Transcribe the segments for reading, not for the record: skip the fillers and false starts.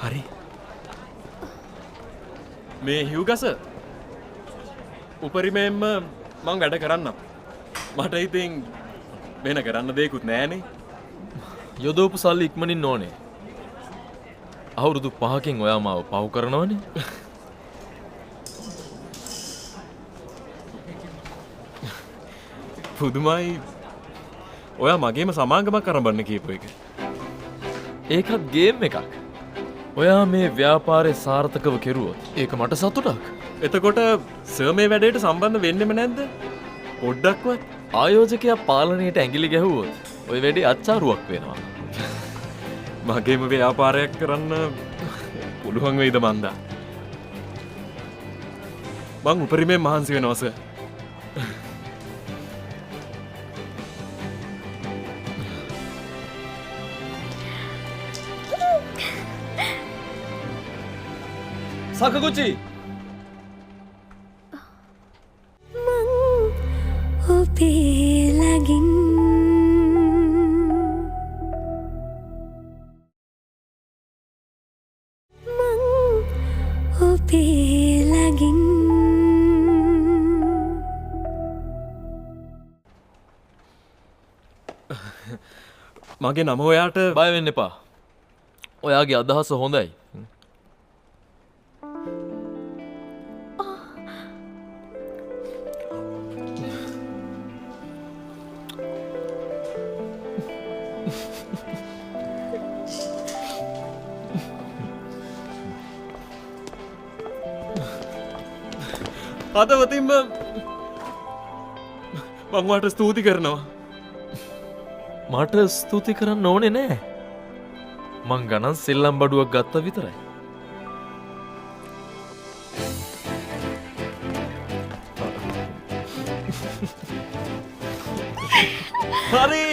හරි. මේ හිව්ගස උපරිමයෙන්ම මං වැඩ කරන්නම්. මට ඉතින් වෙන කරන්න දෙයක්වත් නෑනේ. යොදවපු සල්ලි ඉක්මනින් ඕනේ. අවුරුදු 5කින් ඔයා මාව පහු කරනවනේ. පුදුමයි. ඔයා මගේම සමාගමක් අරඹන්න කියපු එක. ඒකත් ගේම් එකක්. ඔයා මේ ව්‍යාපාරේ සාර්ථකව කෙරුවොත් ඒක මට සතුටක්. එතකොට සර් මේ වැඩේට සම්බන්ධ වෙන්නෙම නැද්ද? පොඩ්ඩක්වත්. ආයෝජකයා පාලනයට ඇඟිලි ගැහුවොත් ඔය වැඩේ අච්චාරුවක් වෙනවා. මගේම ව්‍යාපාරයක් කරන්න පුළුවන් වෙයිද මන්දා? මං උපරිමයෙන් මහන්සි වෙනවා සර්. සකකුචි ඔපේලගින් ඔපේලගින් මගේ නම ඔයාට බය වෙන්න එපා. ඔයාගේ අදහස හොඳයි. හදවතින්ම මං ඔයාට ස්තුති කරනවා. මට ස්තුති කරන්න ඕනේ නෑ. මං ගණන් සෙල්ලම් බඩුවක් ගත්ත විතරයි. හරි.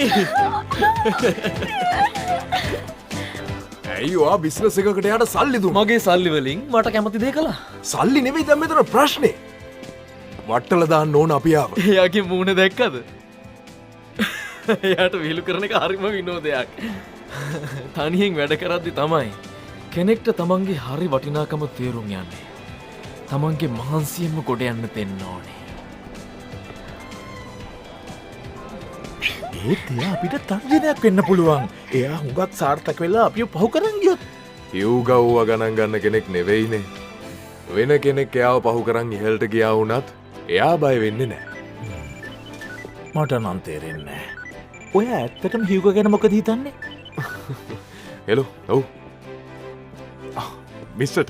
ඇයි ඔයා බිස්නස් එකකට යාට සල්ලි දුන්න? මගේ සල්ලි වලින් මට කැමති දේ කළා. සල්ලි නෙවෙයි දැන් මෙතන ප්‍රශ්නේ. වට්ටල දාන්න ඕන අපි ආව. එයාගේ මූණ දැක්කද? එයාට විහිළු කරන එක හරිම විනෝදයක්. තනියෙන් වැඩ කරද්දි තමයි කෙනෙක්ට තමන්ගේ හරි වටිනාකම තේරුම් යන්නේ. තමන්ගේ මහන්සියෙන්ම ගොඩ යන්න දෙන්න ඕනේ. ඒත් එයා අපිට තර්ජනයක් වෙන්න පුළුවන්. එයා හුඟක් සාර්ථක වෙලා අපිව පහු කරන් ගියොත් හිව්ගව්ව ගණන් ගන්න කෙනෙක් නෙවෙයිනේ. වෙන කෙනෙක් එයාව පහු කරන් ඉහළට ගියා වුණත් එයා බය වෙන්නේ නැහැ. මට නම් තේරෙන්නේ නැහැ. ඔයා ඇත්තටම හිව්ග ගැන මොකද හිතන්නේ? හෙලෝ. ඔව්. මිස්ටර්